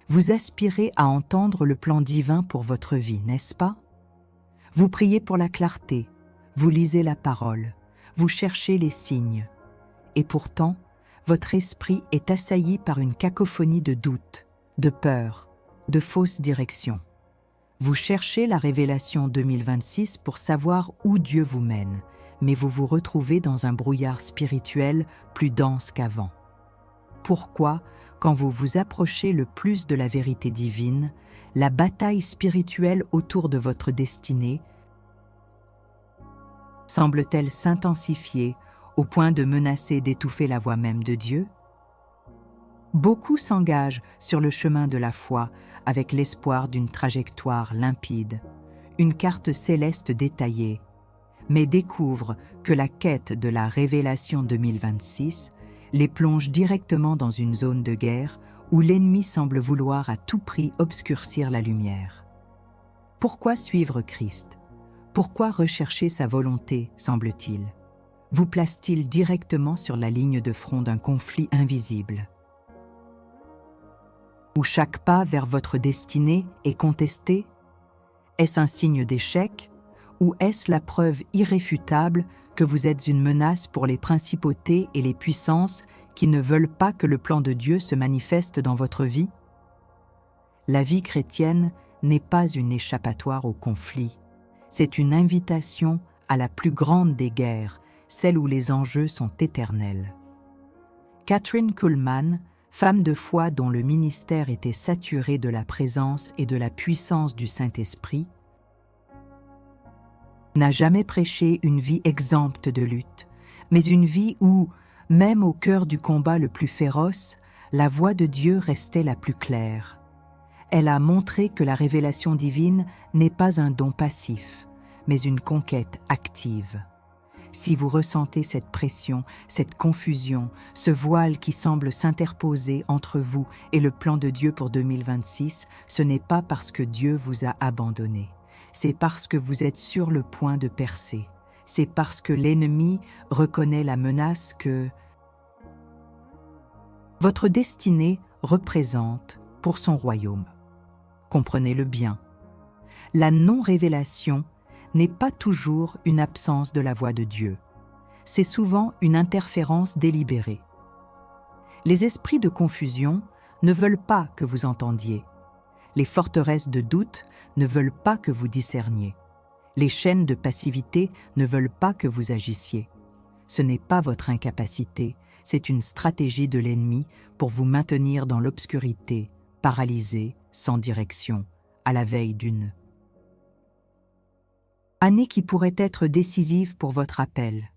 Vous aspirez à entendre le plan divin pour votre vie, n'est-ce pas? Vous priez pour la clarté, vous lisez la parole, vous cherchez les signes. Et pourtant, votre esprit est assailli par une cacophonie de doutes, de peurs, de fausses directions. Vous cherchez la révélation 2026 pour savoir où Dieu vous mène, mais vous vous retrouvez dans un brouillard spirituel plus dense qu'avant. Pourquoi, quand vous vous approchez le plus de la vérité divine, la bataille spirituelle autour de votre destinée semble-t-elle s'intensifier au point de menacer d'étouffer la voix même de Dieu? Beaucoup s'engagent sur le chemin de la foi avec l'espoir d'une trajectoire limpide, une carte céleste détaillée, mais découvrent que la quête de la révélation 2026 les plonge directement dans une zone de guerre où l'ennemi semble vouloir à tout prix obscurcir la lumière. Pourquoi suivre Christ? Pourquoi rechercher sa volonté, semble-t-il? Vous place-t-il directement sur la ligne de front d'un conflit invisible? Où chaque pas vers votre destinée est contesté? Est-ce un signe d'échec? Ou est-ce la preuve irréfutable que vous êtes une menace pour les principautés et les puissances qui ne veulent pas que le plan de Dieu se manifeste dans votre vie? La vie chrétienne n'est pas une échappatoire au conflit, c'est une invitation à la plus grande des guerres, celle où les enjeux sont éternels. Kathryn Kuhlman, femme de foi dont le ministère était saturé de la présence et de la puissance du Saint-Esprit, n'a jamais prêché une vie exempte de lutte, mais une vie où, même au cœur du combat le plus féroce, la voix de Dieu restait la plus claire. Elle a montré que la révélation divine n'est pas un don passif, mais une conquête active. Si vous ressentez cette pression, cette confusion, ce voile qui semble s'interposer entre vous et le plan de Dieu pour 2026, ce n'est pas parce que Dieu vous a abandonné. C'est parce que vous êtes sur le point de percer. C'est parce que l'ennemi reconnaît la menace que votre destinée représente pour son royaume. Comprenez-le bien. La non-révélation n'est pas toujours une absence de la voix de Dieu. C'est souvent une interférence délibérée. Les esprits de confusion ne veulent pas que vous entendiez. Les forteresses de doute ne veulent pas que vous discerniez. Les chaînes de passivité ne veulent pas que vous agissiez. Ce n'est pas votre incapacité, c'est une stratégie de l'ennemi pour vous maintenir dans l'obscurité, paralysé, sans direction, à la veille d'une année qui pourrait être décisive pour votre appel.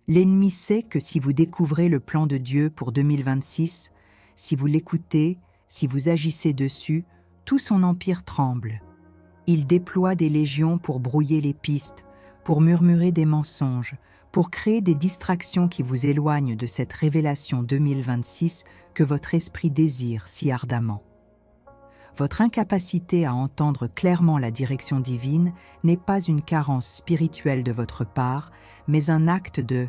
L'ennemi sait que si vous découvrez le plan de Dieu pour 2026, si vous l'écoutez, si vous agissez dessus, tout son empire tremble. Il déploie des légions pour brouiller les pistes, pour murmurer des mensonges, pour créer des distractions qui vous éloignent de cette révélation 2026 que votre esprit désire si ardemment. Votre incapacité à entendre clairement la direction divine n'est pas une carence spirituelle de votre part, mais un acte de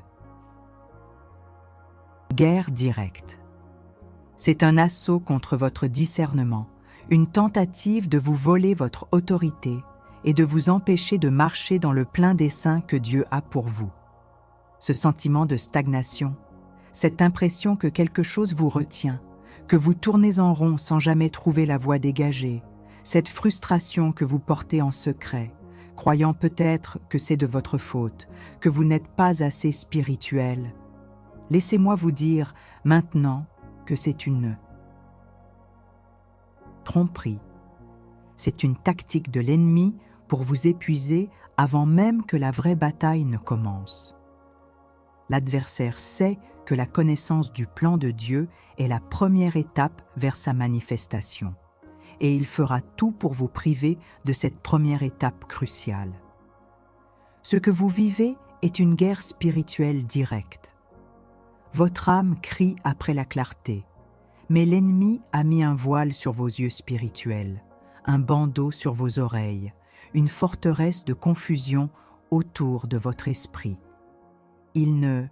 guerre directe. C'est un assaut contre votre discernement, une tentative de vous voler votre autorité et de vous empêcher de marcher dans le plein dessein que Dieu a pour vous. Ce sentiment de stagnation, cette impression que quelque chose vous retient, que vous tournez en rond sans jamais trouver la voie dégagée, cette frustration que vous portez en secret, croyant peut-être que c'est de votre faute, que vous n'êtes pas assez spirituel. Laissez-moi vous dire maintenant que c'est une tromperie. C'est une tactique de l'ennemi pour vous épuiser avant même que la vraie bataille ne commence. L'adversaire sait que la connaissance du plan de Dieu est la première étape vers sa manifestation, et il fera tout pour vous priver de cette première étape cruciale. Ce que vous vivez est une guerre spirituelle directe. Votre âme crie après la clarté, mais l'ennemi a mis un voile sur vos yeux spirituels, un bandeau sur vos oreilles, une forteresse de confusion autour de votre esprit. Il ne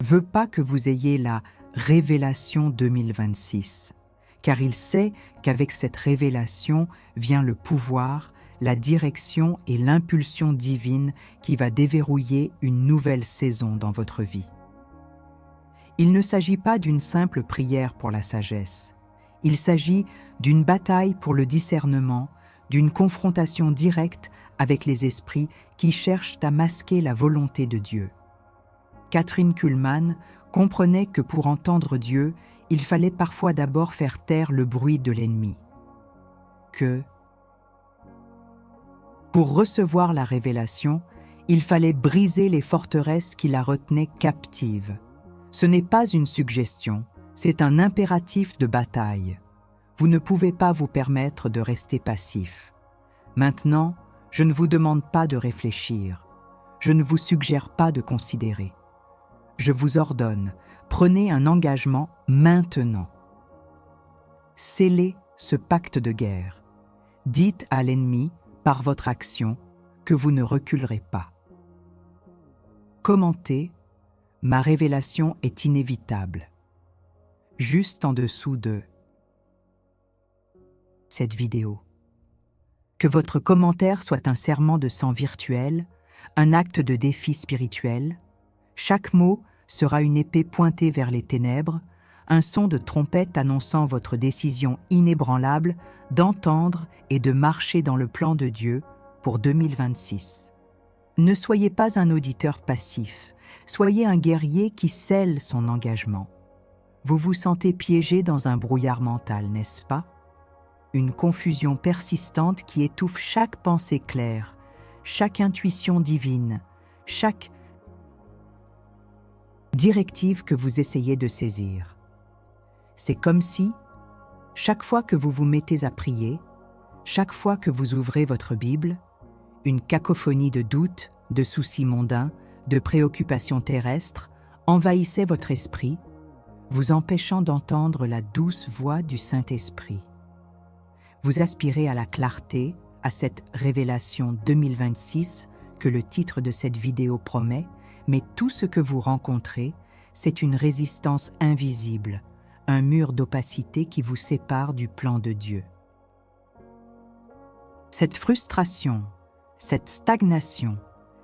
veut pas que vous ayez la révélation 2026. car il sait qu'avec cette révélation vient le pouvoir, la direction et l'impulsion divine qui va déverrouiller une nouvelle saison dans votre vie. Il ne s'agit pas d'une simple prière pour la sagesse. Il s'agit d'une bataille pour le discernement, d'une confrontation directe avec les esprits qui cherchent à masquer la volonté de Dieu. Kathryn Kuhlman comprenait que pour entendre Dieu, il fallait parfois d'abord faire taire le bruit de l'ennemi. Pour recevoir la révélation, il fallait briser les forteresses qui la retenaient captive. Ce n'est pas une suggestion, c'est un impératif de bataille. Vous ne pouvez pas vous permettre de rester passif. Maintenant, je ne vous demande pas de réfléchir. Je ne vous suggère pas de considérer. Je vous ordonne, prenez un engagement maintenant. Scellez ce pacte de guerre. Dites à l'ennemi, par votre action, que vous ne reculerez pas. Commentez, ma révélation est inévitable. Juste en dessous de cette vidéo. Que votre commentaire soit un serment de sang virtuel, un acte de défi spirituel. Chaque mot sera une épée pointée vers les ténèbres, un son de trompette annonçant votre décision inébranlable d'entendre et de marcher dans le plan de Dieu pour 2026. Ne soyez pas un auditeur passif, soyez un guerrier qui scelle son engagement. Vous vous sentez piégé dans un brouillard mental, n'est-ce pas? Une confusion persistante qui étouffe chaque pensée claire, chaque intuition divine, chaque directive que vous essayez de saisir. C'est comme si, chaque fois que vous vous mettez à prier, chaque fois que vous ouvrez votre Bible, une cacophonie de doutes, de soucis mondains, de préoccupations terrestres envahissait votre esprit, vous empêchant d'entendre la douce voix du Saint-Esprit. Vous aspirez à la clarté, à cette révélation 2026 que le titre de cette vidéo promet, mais tout ce que vous rencontrez, c'est une résistance invisible, un mur d'opacité qui vous sépare du plan de Dieu. Cette frustration, cette stagnation,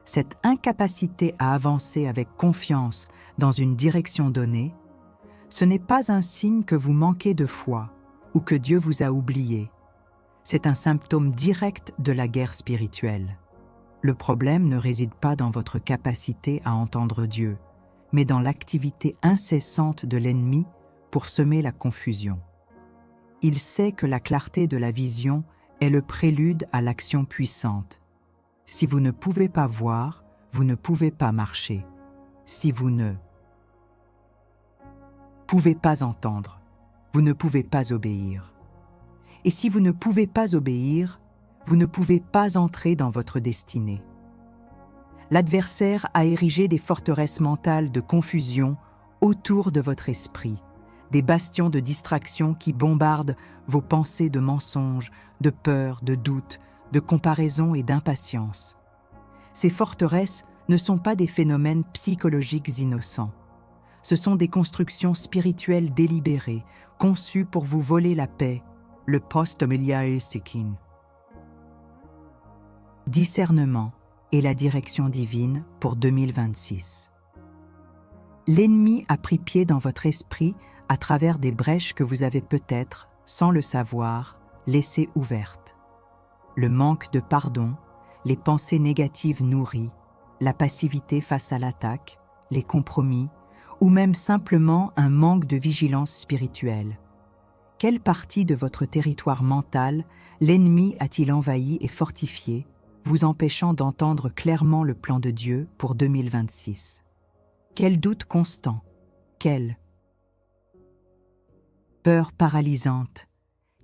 cette incapacité à avancer avec confiance dans une direction donnée, ce n'est pas un signe que vous manquez de foi ou que Dieu vous a oublié. C'est un symptôme direct de la guerre spirituelle. Le problème ne réside pas dans votre capacité à entendre Dieu, mais dans l'activité incessante de l'ennemi pour semer la confusion. Il sait que la clarté de la vision est le prélude à l'action puissante. Si vous ne pouvez pas voir, vous ne pouvez pas marcher. Si vous ne pouvez pas entendre, vous ne pouvez pas obéir. Et si vous ne pouvez pas obéir, vous ne pouvez pas entrer dans votre destinée. L'adversaire a érigé des forteresses mentales de confusion autour de votre esprit, des bastions de distraction qui bombardent vos pensées de mensonges, de peur, de doute, de comparaison et d'impatience. Ces forteresses ne sont pas des phénomènes psychologiques innocents. Ce sont des constructions spirituelles délibérées, conçues pour vous voler la paix, le post-miliaristicin. Discernement et la direction divine pour 2026. L'ennemi a pris pied dans votre esprit à travers des brèches que vous avez peut-être, sans le savoir, laissées ouvertes. Le manque de pardon, les pensées négatives nourries, la passivité face à l'attaque, les compromis, ou même simplement un manque de vigilance spirituelle. Quelle partie de votre territoire mental l'ennemi a-t-il envahi et fortifié, vous empêchant d'entendre clairement le plan de Dieu pour 2026? Quel doute constant, quelle peur paralysante,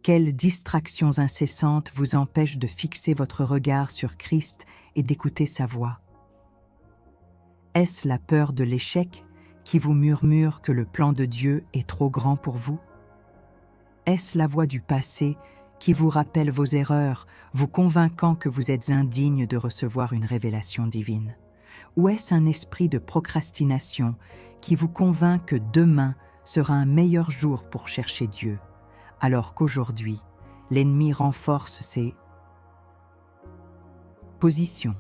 quelles distractions incessantes vous empêchent de fixer votre regard sur Christ et d'écouter sa voix? Est-ce la peur de l'échec qui vous murmure que le plan de Dieu est trop grand pour vous? Est-ce la voix du passé qui vous rappelle vos erreurs, vous convainquant que vous êtes indigne de recevoir une révélation divine? Ou est-ce un esprit de procrastination qui vous convainc que demain sera un meilleur jour pour chercher Dieu, alors qu'aujourd'hui, l'ennemi renforce ses positions.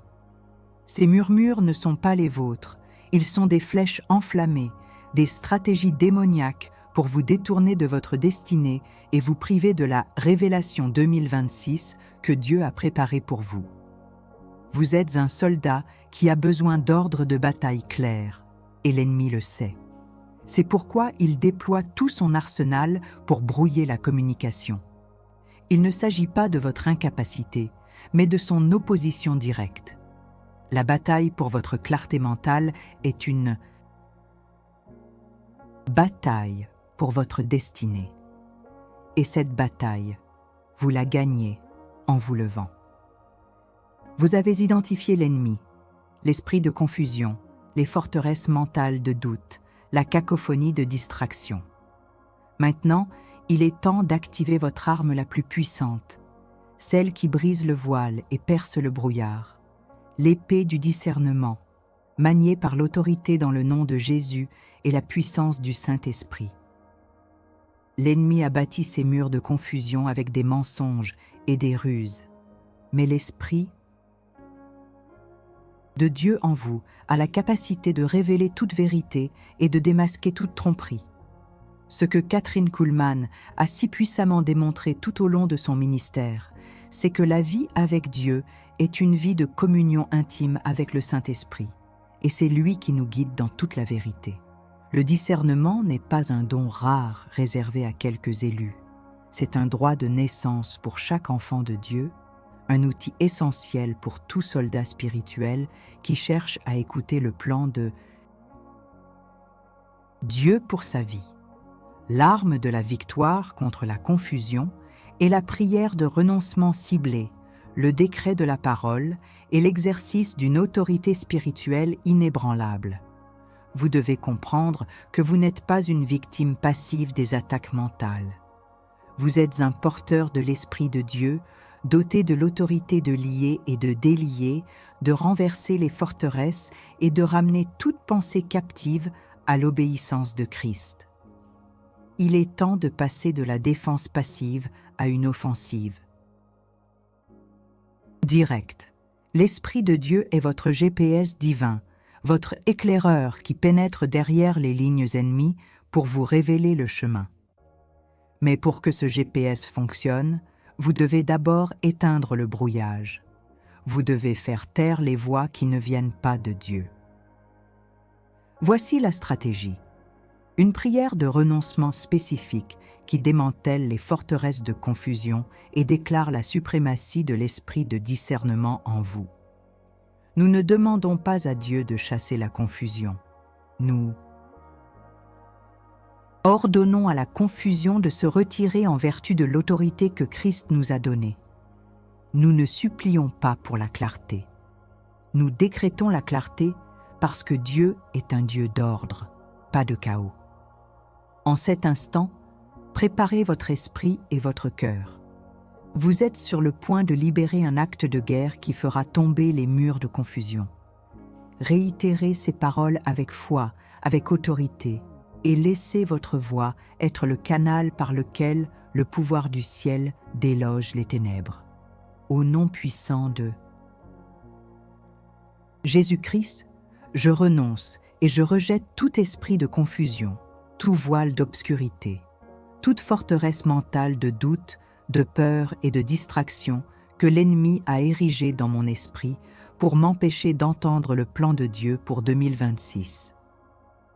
Ces murmures ne sont pas les vôtres, ils sont des flèches enflammées, des stratégies démoniaques pour vous détourner de votre destinée et vous priver de la révélation 2026 que Dieu a préparée pour vous. Vous êtes un soldat qui a besoin d'ordres de bataille clairs, et l'ennemi le sait. C'est pourquoi il déploie tout son arsenal pour brouiller la communication. Il ne s'agit pas de votre incapacité, mais de son opposition directe. La bataille pour votre clarté mentale est une bataille pour votre destinée. Et cette bataille, vous la gagnez en vous levant. Vous avez identifié l'ennemi, l'esprit de confusion, les forteresses mentales de doute, la cacophonie de distraction. Maintenant, il est temps d'activer votre arme la plus puissante, celle qui brise le voile et perce le brouillard, l'épée du discernement, maniée par l'autorité dans le nom de Jésus et la puissance du Saint-Esprit. L'ennemi a bâti ses murs de confusion avec des mensonges et des ruses, mais l'Esprit de Dieu en vous a la capacité de révéler toute vérité et de démasquer toute tromperie. Ce que Kathryn Kuhlman a si puissamment démontré tout au long de son ministère, c'est que la vie avec Dieu est une vie de communion intime avec le Saint-Esprit, et c'est lui qui nous guide dans toute la vérité. Le discernement n'est pas un don rare réservé à quelques élus. C'est un droit de naissance pour chaque enfant de Dieu, un outil essentiel pour tout soldat spirituel qui cherche à écouter le plan de Dieu pour sa vie. L'arme de la victoire contre la confusion est la prière de renoncement ciblé, le décret de la parole et l'exercice d'une autorité spirituelle inébranlable. Vous devez comprendre que vous n'êtes pas une victime passive des attaques mentales. Vous êtes un porteur de l'Esprit de Dieu, doté de l'autorité de lier et de délier, de renverser les forteresses et de ramener toute pensée captive à l'obéissance de Christ. Il est temps de passer de la défense passive à une offensive directe. L'Esprit de Dieu est votre GPS divin, votre éclaireur qui pénètre derrière les lignes ennemies pour vous révéler le chemin. Mais pour que ce GPS fonctionne, vous devez d'abord éteindre le brouillage. Vous devez faire taire les voix qui ne viennent pas de Dieu. Voici la stratégie. Une prière de renoncement spécifique qui démantèle les forteresses de confusion et déclare la suprématie de l'esprit de discernement en vous. Nous ne demandons pas à Dieu de chasser la confusion. Nous ordonnons à la confusion de se retirer en vertu de l'autorité que Christ nous a donnée. Nous ne supplions pas pour la clarté. Nous décrétons la clarté parce que Dieu est un Dieu d'ordre, pas de chaos. En cet instant, préparez votre esprit et votre cœur. Vous êtes sur le point de libérer un acte de guerre qui fera tomber les murs de confusion. Réitérez ces paroles avec foi, avec autorité, et laissez votre voix être le canal par lequel le pouvoir du ciel déloge les ténèbres. Au nom puissant de Jésus-Christ, je renonce et je rejette tout esprit de confusion, tout voile d'obscurité, toute forteresse mentale de doute, de peur et de distraction que l'ennemi a érigée dans mon esprit pour m'empêcher d'entendre le plan de Dieu pour 2026.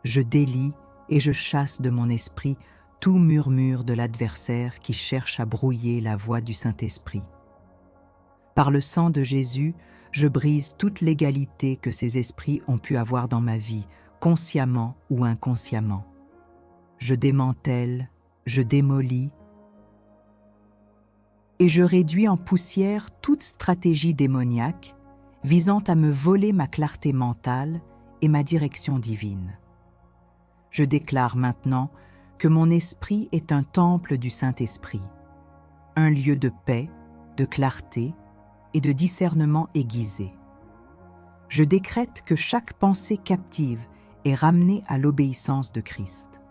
Je délie et je chasse de mon esprit tout murmure de l'adversaire qui cherche à brouiller la voix du Saint-Esprit. Par le sang de Jésus, je brise toute l'égalité que ces esprits ont pu avoir dans ma vie, consciemment ou inconsciemment. Je démantèle, je démolis et je réduis en poussière toute stratégie démoniaque visant à me voler ma clarté mentale et ma direction divine. Je déclare maintenant que mon esprit est un temple du Saint-Esprit, un lieu de paix, de clarté et de discernement aiguisé. Je décrète que chaque pensée captive est ramenée à l'obéissance de Christ.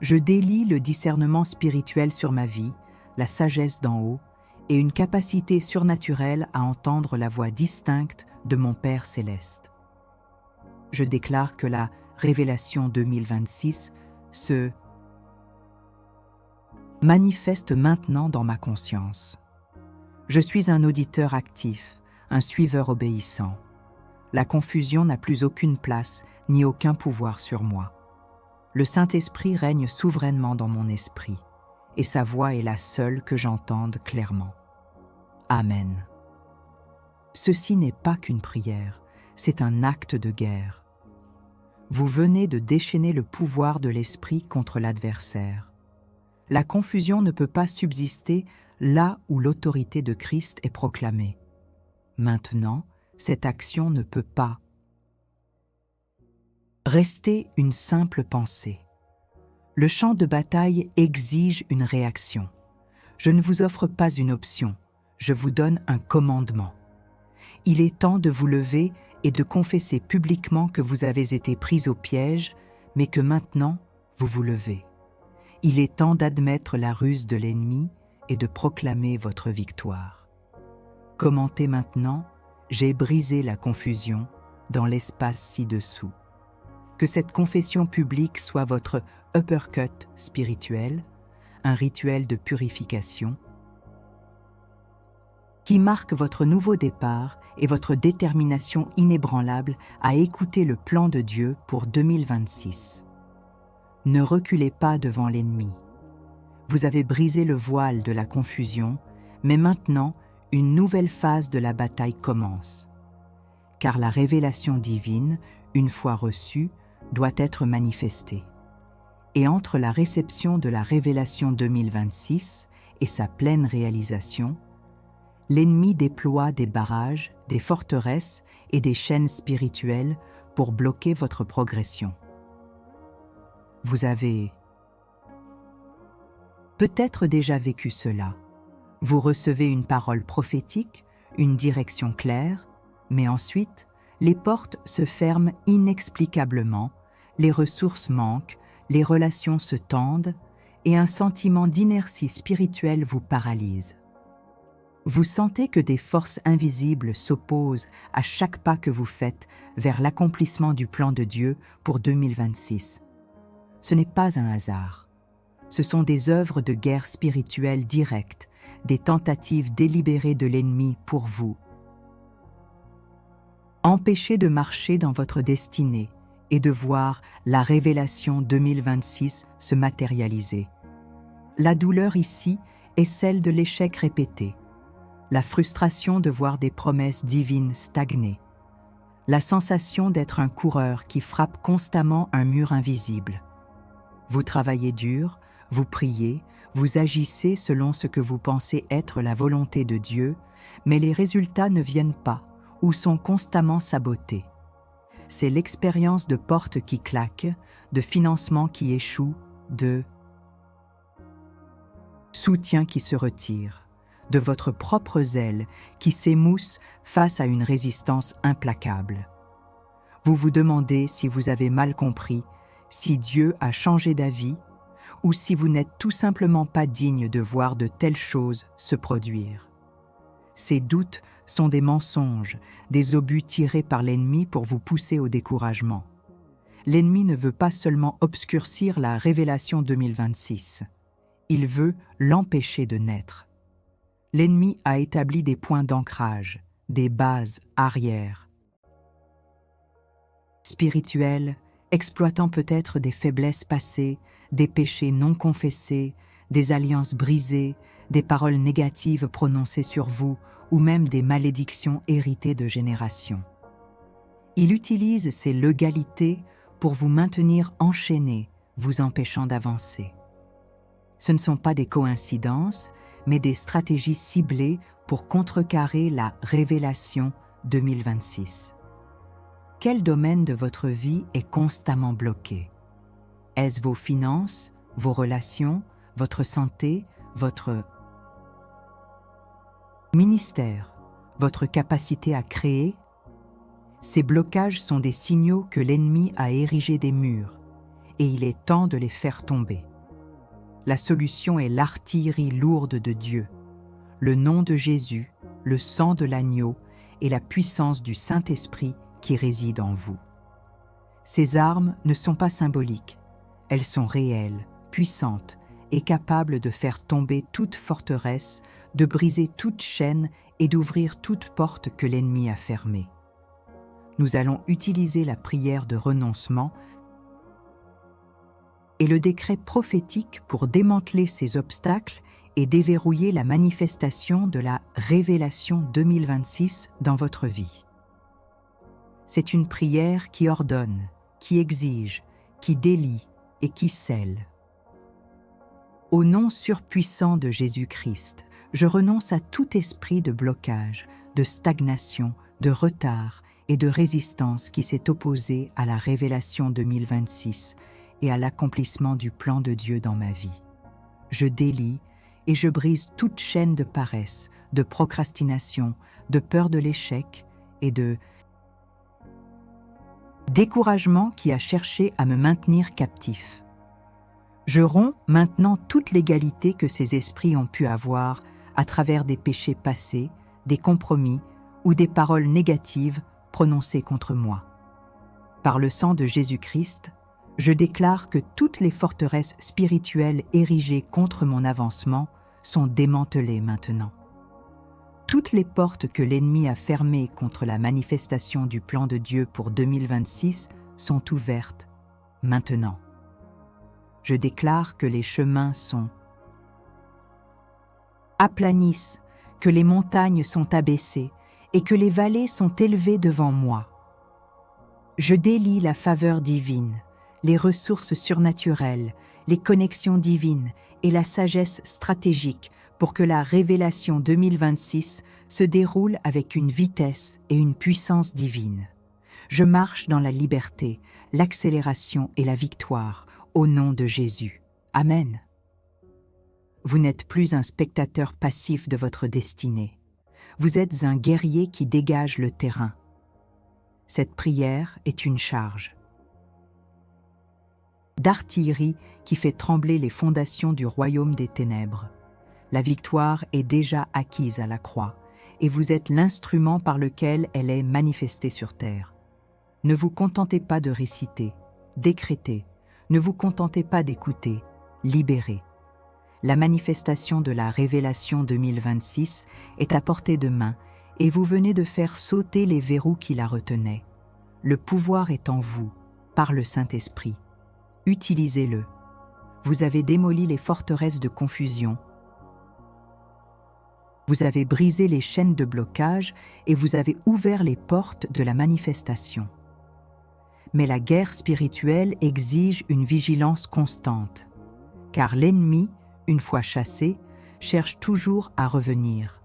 Je délie le discernement spirituel sur ma vie, la sagesse d'en haut, et une capacité surnaturelle à entendre la voix distincte de mon Père céleste. Je déclare que la révélation 2026 se manifeste maintenant dans ma conscience. Je suis un auditeur actif, un suiveur obéissant. La confusion n'a plus aucune place ni aucun pouvoir sur moi. Le Saint-Esprit règne souverainement dans mon esprit, et sa voix est la seule que j'entende clairement. Amen. Ceci n'est pas qu'une prière, c'est un acte de guerre. Vous venez de déchaîner le pouvoir de l'esprit contre l'adversaire. La confusion ne peut pas subsister là où l'autorité de Christ est proclamée. Maintenant, cette action ne peut pas rester une simple pensée. Le champ de bataille exige une réaction. Je ne vous offre pas une option, je vous donne un commandement. Il est temps de vous lever et de confesser publiquement que vous avez été pris au piège, mais que maintenant, vous vous levez. Il est temps d'admettre la ruse de l'ennemi et de proclamer votre victoire. Commentez maintenant, j'ai brisé la confusion dans l'espace ci-dessous. Que cette confession publique soit votre uppercut spirituel, un rituel de purification qui marque votre nouveau départ et votre détermination inébranlable à écouter le plan de Dieu pour 2026. Ne reculez pas devant l'ennemi. Vous avez brisé le voile de la confusion, mais maintenant, une nouvelle phase de la bataille commence. Car la révélation divine, une fois reçue, doit être manifestée. Et entre la réception de la révélation 2026 et sa pleine réalisation, l'ennemi déploie des barrages, des forteresses et des chaînes spirituelles pour bloquer votre progression. Vous avez peut-être déjà vécu cela. Vous recevez une parole prophétique, une direction claire, mais ensuite, les portes se ferment inexplicablement, les ressources manquent, les relations se tendent et un sentiment d'inertie spirituelle vous paralyse. Vous sentez que des forces invisibles s'opposent à chaque pas que vous faites vers l'accomplissement du plan de Dieu pour 2026. Ce n'est pas un hasard. Ce sont des œuvres de guerre spirituelle directes, des tentatives délibérées de l'ennemi pour vous. Empêchez de marcher dans votre destinée et de voir la révélation 2026 se matérialiser. La douleur ici est celle de l'échec répété, la frustration de voir des promesses divines stagner, la sensation d'être un coureur qui frappe constamment un mur invisible. Vous travaillez dur, vous priez, vous agissez selon ce que vous pensez être la volonté de Dieu, mais les résultats ne viennent pas ou sont constamment sabotés. C'est l'expérience de portes qui claquent, de financements qui échouent, de soutien qui se retire, de votre propre zèle qui s'émousse face à une résistance implacable. Vous vous demandez si vous avez mal compris, si Dieu a changé d'avis, ou si vous n'êtes tout simplement pas digne de voir de telles choses se produire. Ces doutes sont des mensonges, des obus tirés par l'ennemi pour vous pousser au découragement. L'ennemi ne veut pas seulement obscurcir la révélation 2026, il veut l'empêcher de naître. L'ennemi a établi des points d'ancrage, des bases arrières, spirituelles, exploitant peut-être des faiblesses passées, des péchés non confessés, des alliances brisées, des paroles négatives prononcées sur vous ou même des malédictions héritées de générations. Il utilise ces légalités pour vous maintenir enchaînés, vous empêchant d'avancer. Ce ne sont pas des coïncidences, mais des stratégies ciblées pour contrecarrer la révélation 2026. Quel domaine de votre vie est constamment bloqué? Est-ce vos finances, vos relations, votre santé, votre ministère, votre capacité à créer? Ces blocages sont des signaux que l'ennemi a érigés des murs, et il est temps de les faire tomber. La solution est l'artillerie lourde de Dieu, le nom de Jésus, le sang de l'agneau et la puissance du Saint-Esprit qui réside en vous. Ces armes ne sont pas symboliques, elles sont réelles, puissantes et capables de faire tomber toute forteresse, de briser toute chaîne et d'ouvrir toute porte que l'ennemi a fermée. Nous allons utiliser la prière de renoncement et le décret prophétique pour démanteler ces obstacles et déverrouiller la manifestation de la révélation 2026 dans votre vie. C'est une prière qui ordonne, qui exige, qui délie et qui scelle. Au nom surpuissant de Jésus-Christ, je renonce à tout esprit de blocage, de stagnation, de retard et de résistance qui s'est opposé à la révélation 2026 et à l'accomplissement du plan de Dieu dans ma vie. Je délie et je brise toute chaîne de paresse, de procrastination, de peur de l'échec et de découragement qui a cherché à me maintenir captif. Je romps maintenant toute l'égalité que ces esprits ont pu avoir à travers des péchés passés, des compromis ou des paroles négatives prononcées contre moi. Par le sang de Jésus-Christ, je déclare que toutes les forteresses spirituelles érigées contre mon avancement sont démantelées maintenant. Toutes les portes que l'ennemi a fermées contre la manifestation du plan de Dieu pour 2026 sont ouvertes maintenant. Je déclare que les chemins aplanissent, que les montagnes sont abaissées et que les vallées sont élevées devant moi. Je délie la faveur divine, les ressources surnaturelles, les connexions divines et la sagesse stratégique pour que la révélation 2026 se déroule avec une vitesse et une puissance divine. Je marche dans la liberté, l'accélération et la victoire, au nom de Jésus. Amen. Vous n'êtes plus un spectateur passif de votre destinée. Vous êtes un guerrier qui dégage le terrain. Cette prière est une charge d'artillerie qui fait trembler les fondations du royaume des ténèbres. La victoire est déjà acquise à la croix, et vous êtes l'instrument par lequel elle est manifestée sur terre. Ne vous contentez pas de réciter, décréter, ne vous contentez pas d'écouter, libérez. La manifestation de la révélation 2026 est à portée de main, et vous venez de faire sauter les verrous qui la retenaient. Le pouvoir est en vous, par le Saint-Esprit. Utilisez-le. Vous avez démoli les forteresses de confusion. Vous avez brisé les chaînes de blocage et vous avez ouvert les portes de la manifestation. Mais la guerre spirituelle exige une vigilance constante, car l'ennemi, une fois chassé, cherche toujours à revenir.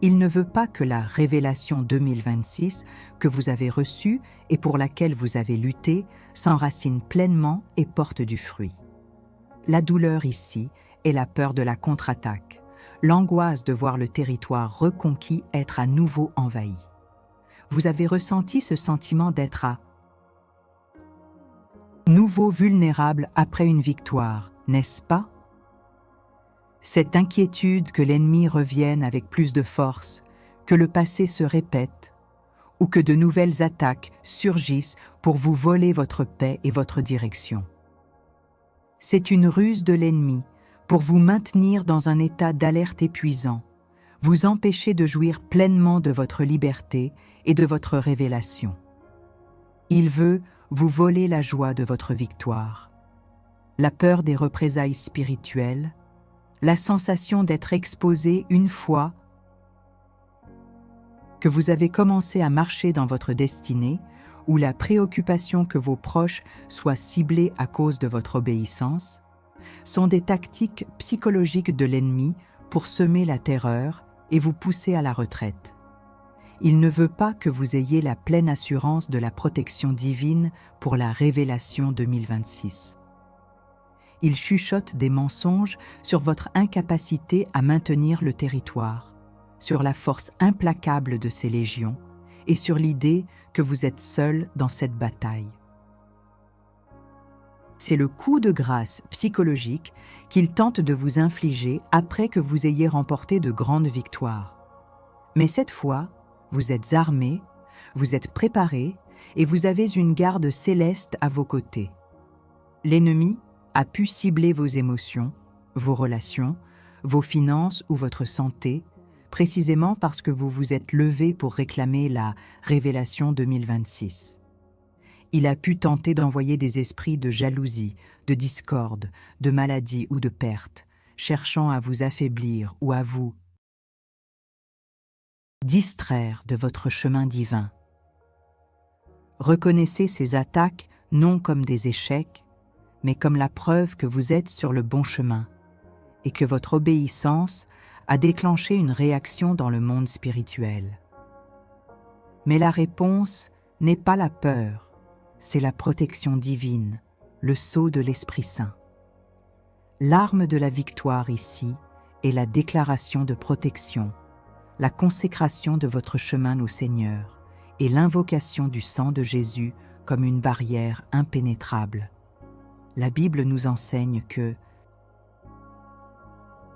Il ne veut pas que la révélation 2026 que vous avez reçue et pour laquelle vous avez lutté s'enracine pleinement et porte du fruit. La douleur ici est la peur de la contre-attaque, l'angoisse de voir le territoire reconquis être à nouveau envahi. Vous avez ressenti ce sentiment d'être à nouveau vulnérable après une victoire, n'est-ce pas? Cette inquiétude que l'ennemi revienne avec plus de force, que le passé se répète, ou que de nouvelles attaques surgissent pour vous voler votre paix et votre direction. C'est une ruse de l'ennemi pour vous maintenir dans un état d'alerte épuisant, vous empêcher de jouir pleinement de votre liberté et de votre révélation. Il veut vous voler la joie de votre victoire, la peur des représailles spirituelles, la sensation d'être exposé une fois que vous avez commencé à marcher dans votre destinée, ou la préoccupation que vos proches soient ciblés à cause de votre obéissance, sont des tactiques psychologiques de l'ennemi pour semer la terreur et vous pousser à la retraite. Il ne veut pas que vous ayez la pleine assurance de la protection divine pour la révélation 2026. Il chuchote des mensonges sur votre incapacité à maintenir le territoire, sur la force implacable de ces légions et sur l'idée que vous êtes seul dans cette bataille. C'est le coup de grâce psychologique qu'il tente de vous infliger après que vous ayez remporté de grandes victoires. Mais cette fois, vous êtes armé, vous êtes préparé et vous avez une garde céleste à vos côtés. L'ennemi a pu cibler vos émotions, vos relations, vos finances ou votre santé, précisément parce que vous vous êtes levé pour réclamer la Révélation 2026. Il a pu tenter d'envoyer des esprits de jalousie, de discorde, de maladie ou de perte, cherchant à vous affaiblir ou à vous distraire de votre chemin divin. Reconnaissez ces attaques non comme des échecs, mais comme la preuve que vous êtes sur le bon chemin et que votre obéissance a déclenché une réaction dans le monde spirituel. Mais la réponse n'est pas la peur, c'est la protection divine, le sceau de l'Esprit Saint. L'arme de la victoire ici est la déclaration de protection, la consécration de votre chemin au Seigneur et l'invocation du sang de Jésus comme une barrière impénétrable. La Bible nous enseigne que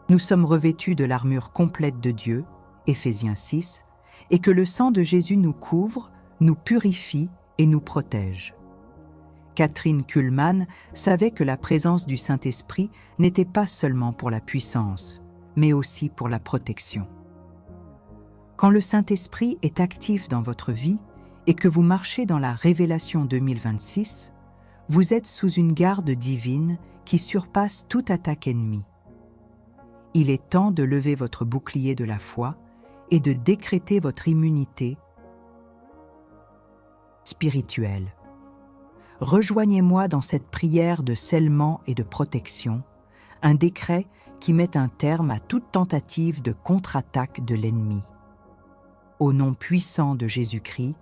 nous sommes revêtus de l'armure complète de Dieu, Éphésiens 6, et que le sang de Jésus nous couvre, nous purifie et nous protège. Kathryn Kuhlman savait que la présence du Saint-Esprit n'était pas seulement pour la puissance, mais aussi pour la protection. Quand le Saint-Esprit est actif dans votre vie et que vous marchez dans la Révélation 2026, vous êtes sous une garde divine qui surpasse toute attaque ennemie. Il est temps de lever votre bouclier de la foi et de décréter votre immunité spirituelle. Rejoignez-moi dans cette prière de scellement et de protection, un décret qui met un terme à toute tentative de contre-attaque de l'ennemi. Au nom puissant de Jésus-Christ,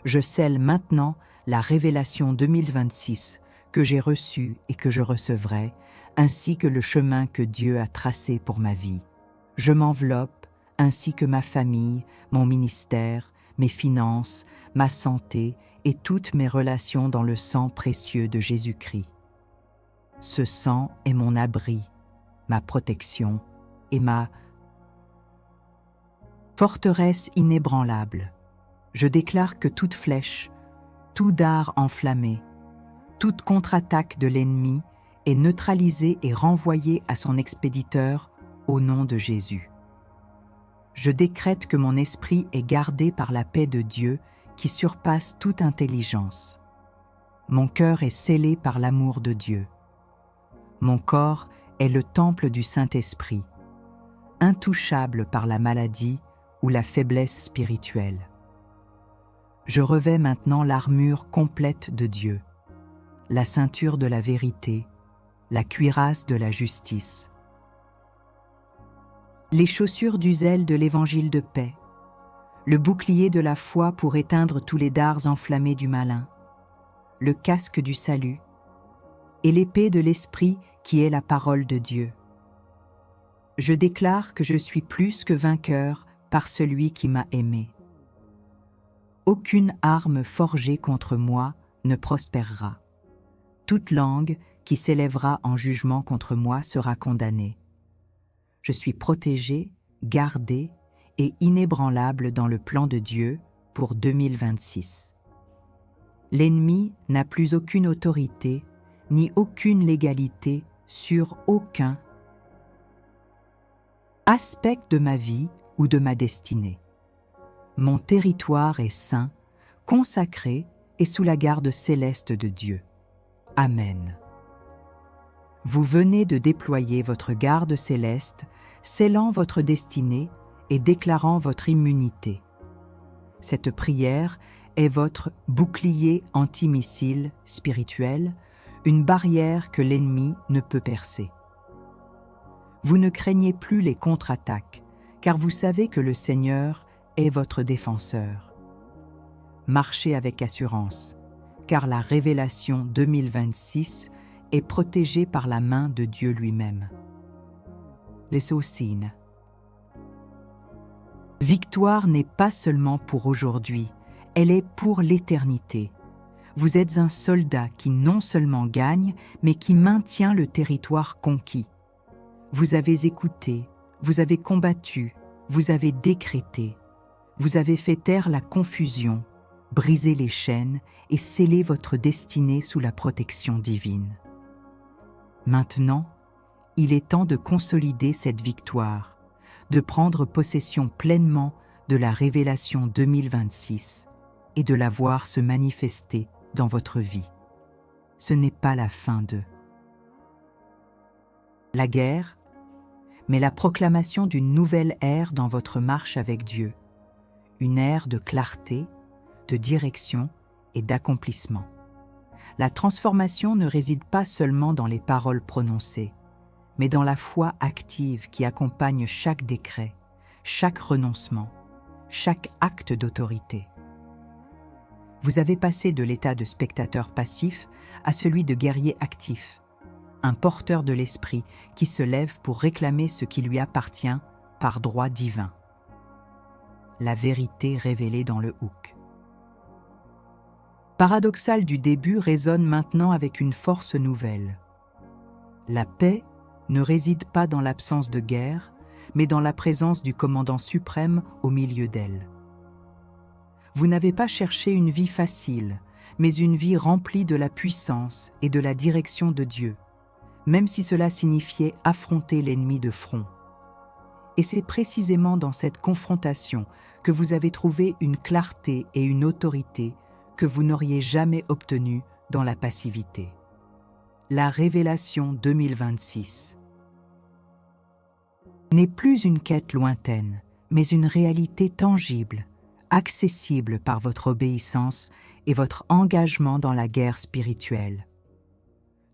je scelle maintenant la Révélation 2026 que j'ai reçue et que je recevrai, ainsi que le chemin que Dieu a tracé pour ma vie. Je m'enveloppe, ainsi que ma famille, mon ministère, mes finances, ma santé et toutes mes relations dans le sang précieux de Jésus-Christ. Ce sang est mon abri, ma protection et ma forteresse inébranlable. Je déclare que toute flèche, tout dard enflammé, toute contre-attaque de l'ennemi est neutralisée et renvoyée à son expéditeur au nom de Jésus. Je décrète que mon esprit est gardé par la paix de Dieu qui surpasse toute intelligence. Mon cœur est scellé par l'amour de Dieu. Mon corps est le temple du Saint-Esprit, intouchable par la maladie ou la faiblesse spirituelle. Je revêts maintenant l'armure complète de Dieu, la ceinture de la vérité, la cuirasse de la justice, les chaussures du zèle de l'évangile de paix, le bouclier de la foi pour éteindre tous les dards enflammés du malin, le casque du salut et l'épée de l'Esprit qui est la parole de Dieu. Je déclare que je suis plus que vainqueur par celui qui m'a aimé. Aucune arme forgée contre moi ne prospérera. Toute langue qui s'élèvera en jugement contre moi sera condamnée. Je suis protégé, gardé et inébranlable dans le plan de Dieu pour 2026. L'ennemi n'a plus aucune autorité ni aucune légalité sur aucun aspect de ma vie ou de ma destinée. Mon territoire est saint, consacré et sous la garde céleste de Dieu. Amen. Vous venez de déployer votre garde céleste, scellant votre destinée et déclarant votre immunité. Cette prière est votre bouclier antimissile spirituel, une barrière que l'ennemi ne peut percer. Vous ne craignez plus les contre-attaques, car vous savez que le Seigneur est votre défenseur. Marchez avec assurance, car la Révélation 2026 est protégée par la main de Dieu lui-même. Les Saucines. Victoire n'est pas seulement pour aujourd'hui, elle est pour l'éternité. Vous êtes un soldat qui non seulement gagne, mais qui maintient le territoire conquis. Vous avez écouté, vous avez combattu, vous avez décrété. Vous avez fait taire la confusion, brisé les chaînes et scellé votre destinée sous la protection divine. Maintenant, il est temps de consolider cette victoire, de prendre possession pleinement de la révélation 2026 et de la voir se manifester dans votre vie. Ce n'est pas la fin de la guerre, mais la proclamation d'une nouvelle ère dans votre marche avec Dieu, une ère de clarté, de direction et d'accomplissement. La transformation ne réside pas seulement dans les paroles prononcées, mais dans la foi active qui accompagne chaque décret, chaque renoncement, chaque acte d'autorité. Vous avez passé de l'état de spectateur passif à celui de guerrier actif, un porteur de l'esprit qui se lève pour réclamer ce qui lui appartient par droit divin. La vérité révélée dans le Houk. Paradoxal du début résonne maintenant avec une force nouvelle. La paix ne réside pas dans l'absence de guerre, mais dans la présence du commandant suprême au milieu d'elle. Vous n'avez pas cherché une vie facile, mais une vie remplie de la puissance et de la direction de Dieu, même si cela signifiait affronter l'ennemi de front. Et c'est précisément dans cette confrontation que vous avez trouvé une clarté et une autorité que vous n'auriez jamais obtenues dans la passivité. La révélation 2026 n'est plus une quête lointaine, mais une réalité tangible, accessible par votre obéissance et votre engagement dans la guerre spirituelle.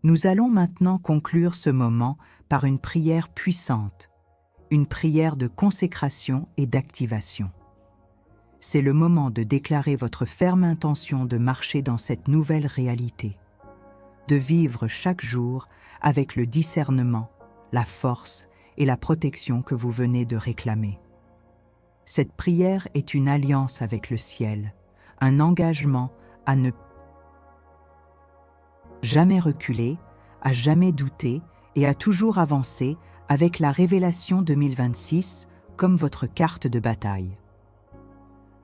Nous allons maintenant conclure ce moment par une prière puissante, une prière de consécration et d'activation. C'est le moment de déclarer votre ferme intention de marcher dans cette nouvelle réalité, de vivre chaque jour avec le discernement, la force et la protection que vous venez de réclamer. Cette prière est une alliance avec le ciel, un engagement à ne jamais reculer, à jamais douter et à toujours avancer avec la révélation 2026 comme votre carte de bataille.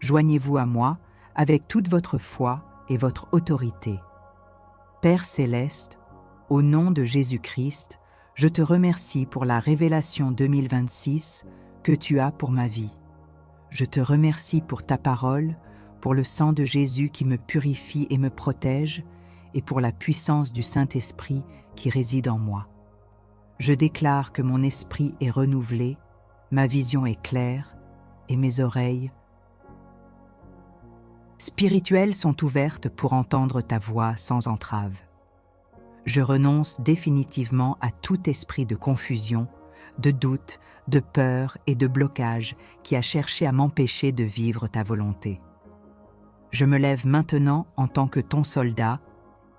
Joignez-vous à moi avec toute votre foi et votre autorité. Père céleste, au nom de Jésus-Christ, je te remercie pour la révélation 2026 que tu as pour ma vie. Je te remercie pour ta parole, pour le sang de Jésus qui me purifie et me protège, et pour la puissance du Saint-Esprit qui réside en moi. Je déclare que mon esprit est renouvelé, ma vision est claire, et mes oreilles spirituelles sont ouvertes pour entendre ta voix sans entrave. Je renonce définitivement à tout esprit de confusion, de doute, de peur et de blocage qui a cherché à m'empêcher de vivre ta volonté. Je me lève maintenant en tant que ton soldat,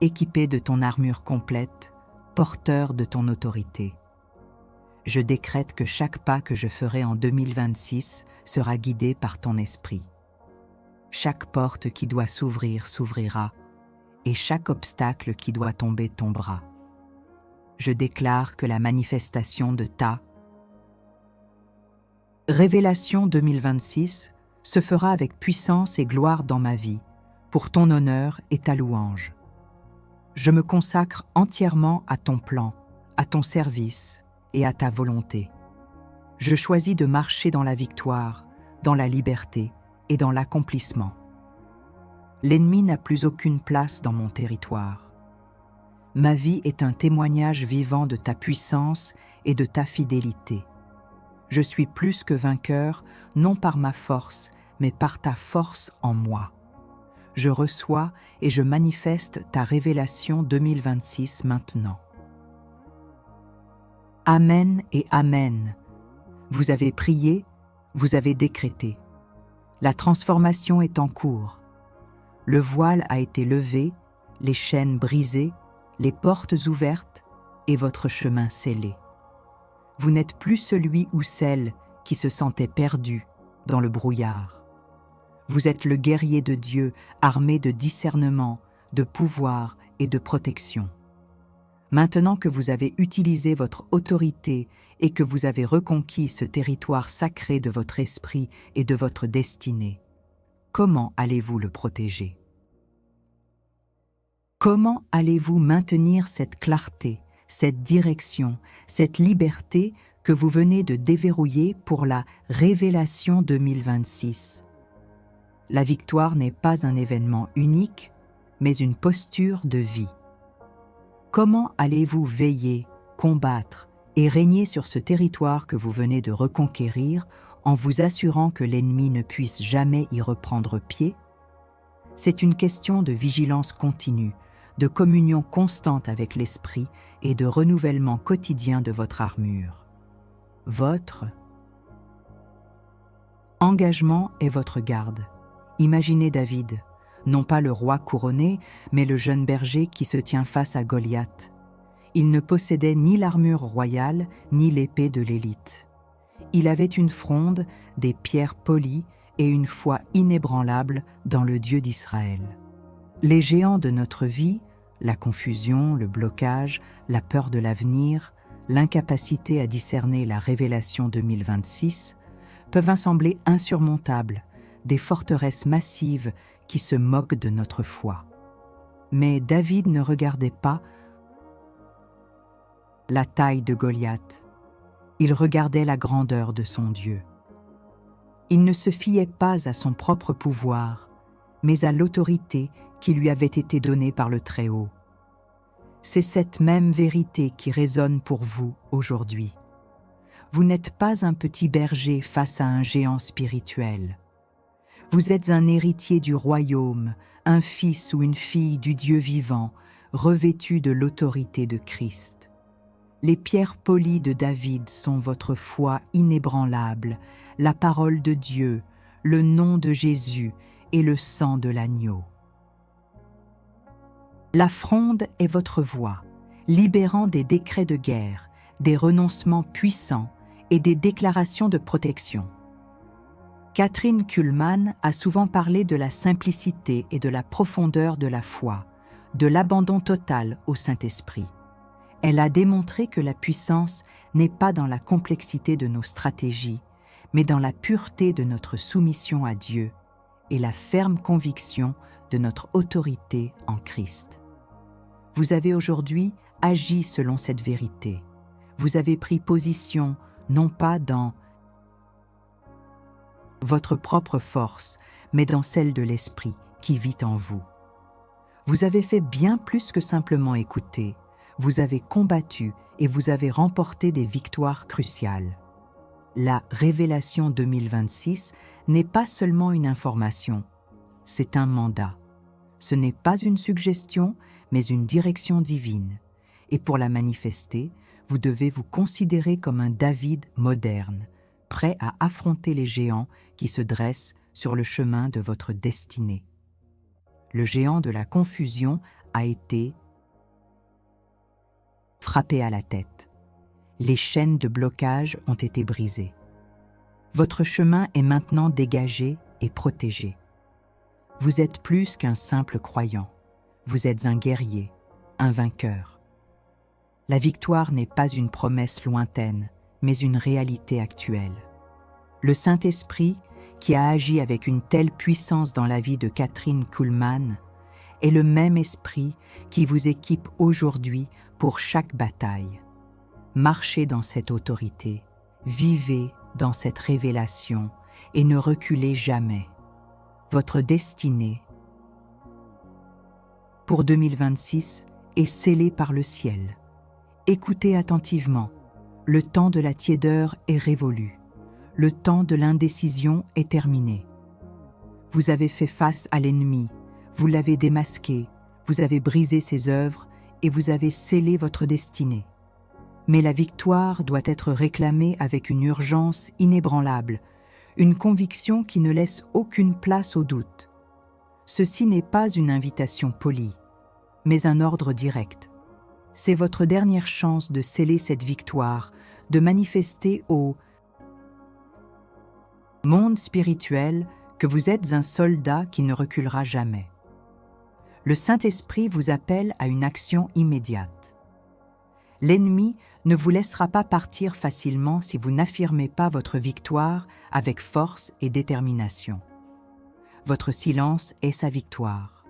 équipé de ton armure complète, porteur de ton autorité. Je décrète que chaque pas que je ferai en 2026 sera guidé par ton esprit. Chaque porte qui doit s'ouvrir s'ouvrira, et chaque obstacle qui doit tomber tombera. Je déclare que la manifestation de ta révélation 2026 se fera avec puissance et gloire dans ma vie, pour ton honneur et ta louange. Je me consacre entièrement à ton plan, à ton service et à ta volonté. Je choisis de marcher dans la victoire, dans la liberté et dans l'accomplissement. L'ennemi n'a plus aucune place dans mon territoire. Ma vie est un témoignage vivant de ta puissance et de ta fidélité. Je suis plus que vainqueur, non par ma force, mais par ta force en moi. Je reçois et je manifeste ta révélation 2026 maintenant. Amen et Amen. Vous avez prié, vous avez décrété. La transformation est en cours. Le voile a été levé, les chaînes brisées, les portes ouvertes et votre chemin scellé. Vous n'êtes plus celui ou celle qui se sentait perdu dans le brouillard. Vous êtes le guerrier de Dieu, armé de discernement, de pouvoir et de protection. Maintenant que vous avez utilisé votre autorité et que vous avez reconquis ce territoire sacré de votre esprit et de votre destinée, comment allez-vous le protéger? Comment allez-vous maintenir cette clarté, cette direction, cette liberté que vous venez de déverrouiller pour la Révélation 2026? La victoire n'est pas un événement unique, mais une posture de vie. Comment allez-vous veiller, combattre et régner sur ce territoire que vous venez de reconquérir en vous assurant que l'ennemi ne puisse jamais y reprendre pied? C'est une question de vigilance continue, de communion constante avec l'esprit et de renouvellement quotidien de votre armure. Votre engagement est votre garde. Imaginez David, non pas le roi couronné, mais le jeune berger qui se tient face à Goliath. Il ne possédait ni l'armure royale, ni l'épée de l'élite. Il avait une fronde, des pierres polies et une foi inébranlable dans le Dieu d'Israël. Les géants de notre vie, la confusion, le blocage, la peur de l'avenir, l'incapacité à discerner la Révélation 2026, peuvent sembler insurmontables, des forteresses massives qui se moquent de notre foi. Mais David ne regardait pas la taille de Goliath, il regardait la grandeur de son Dieu. Il ne se fiait pas à son propre pouvoir, mais à l'autorité qui lui avait été donnée par le Très-Haut. C'est cette même vérité qui résonne pour vous aujourd'hui. Vous n'êtes pas un petit berger face à un géant spirituel. Vous êtes un héritier du royaume, un fils ou une fille du Dieu vivant, revêtu de l'autorité de Christ. Les pierres polies de David sont votre foi inébranlable, la parole de Dieu, le nom de Jésus et le sang de l'agneau. La fronde est votre voix, libérant des décrets de guerre, des renoncements puissants et des déclarations de protection. Kathryn Kuhlman a souvent parlé de la simplicité et de la profondeur de la foi, de l'abandon total au Saint-Esprit. Elle a démontré que la puissance n'est pas dans la complexité de nos stratégies, mais dans la pureté de notre soumission à Dieu et la ferme conviction de notre autorité en Christ. Vous avez aujourd'hui agi selon cette vérité. Vous avez pris position non pas dans votre propre force, mais dans celle de l'Esprit qui vit en vous. Vous avez fait bien plus que simplement écouter. Vous avez combattu et vous avez remporté des victoires cruciales. La Révélation 2026 n'est pas seulement une information, c'est un mandat. Ce n'est pas une suggestion, mais une direction divine. Et pour la manifester, vous devez vous considérer comme un David moderne, prêt à affronter les géants qui se dressent sur le chemin de votre destinée. Le géant de la confusion a été frappé à la tête. Les chaînes de blocage ont été brisées. Votre chemin est maintenant dégagé et protégé. Vous êtes plus qu'un simple croyant. Vous êtes un guerrier, un vainqueur. La victoire n'est pas une promesse lointaine, mais une réalité actuelle. Le Saint-Esprit, qui a agi avec une telle puissance dans la vie de Kathryn Kuhlman, est le même esprit qui vous équipe aujourd'hui pour chaque bataille. Marchez dans cette autorité, vivez dans cette révélation et ne reculez jamais. Votre destinée pour 2026 est scellée par le ciel. Écoutez attentivement, le temps de la tiédeur est révolu. Le temps de l'indécision est terminé. Vous avez fait face à l'ennemi, vous l'avez démasqué, vous avez brisé ses œuvres et vous avez scellé votre destinée. Mais la victoire doit être réclamée avec une urgence inébranlable, une conviction qui ne laisse aucune place au doute. Ceci n'est pas une invitation polie, mais un ordre direct. C'est votre dernière chance de sceller cette victoire, de manifester au monde spirituel que vous êtes un soldat qui ne reculera jamais. le Saint-Esprit vous appelle à une action immédiate. L'ennemi ne vous laissera pas partir facilement si vous n'affirmez pas votre victoire avec force et détermination. Votre silence est sa victoire.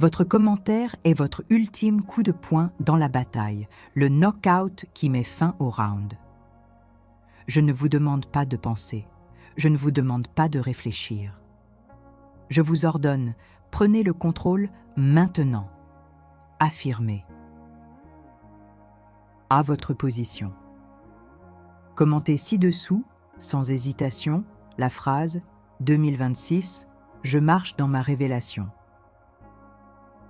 Votre commentaire est votre ultime coup de poing dans la bataille, le knock-out qui met fin au round. Je ne vous demande pas de penser, je ne vous demande pas de réfléchir. Je vous ordonne, prenez le contrôle maintenant. Affirmez. À votre position. Commentez ci-dessous, sans hésitation, la phrase « 2026, je marche dans ma révélation ».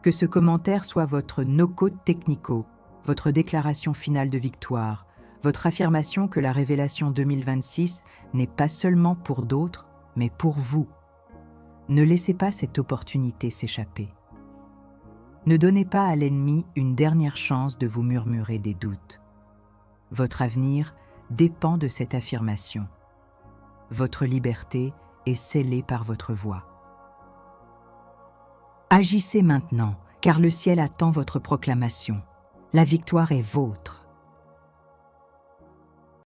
Que ce commentaire soit votre no-code technico, votre déclaration finale de victoire, votre affirmation que la révélation 2026 n'est pas seulement pour d'autres, mais pour vous. Ne laissez pas cette opportunité s'échapper. Ne donnez pas à l'ennemi une dernière chance de vous murmurer des doutes. Votre avenir dépend de cette affirmation. Votre liberté est scellée par votre voix. Agissez maintenant, car le ciel attend votre proclamation. La victoire est vôtre.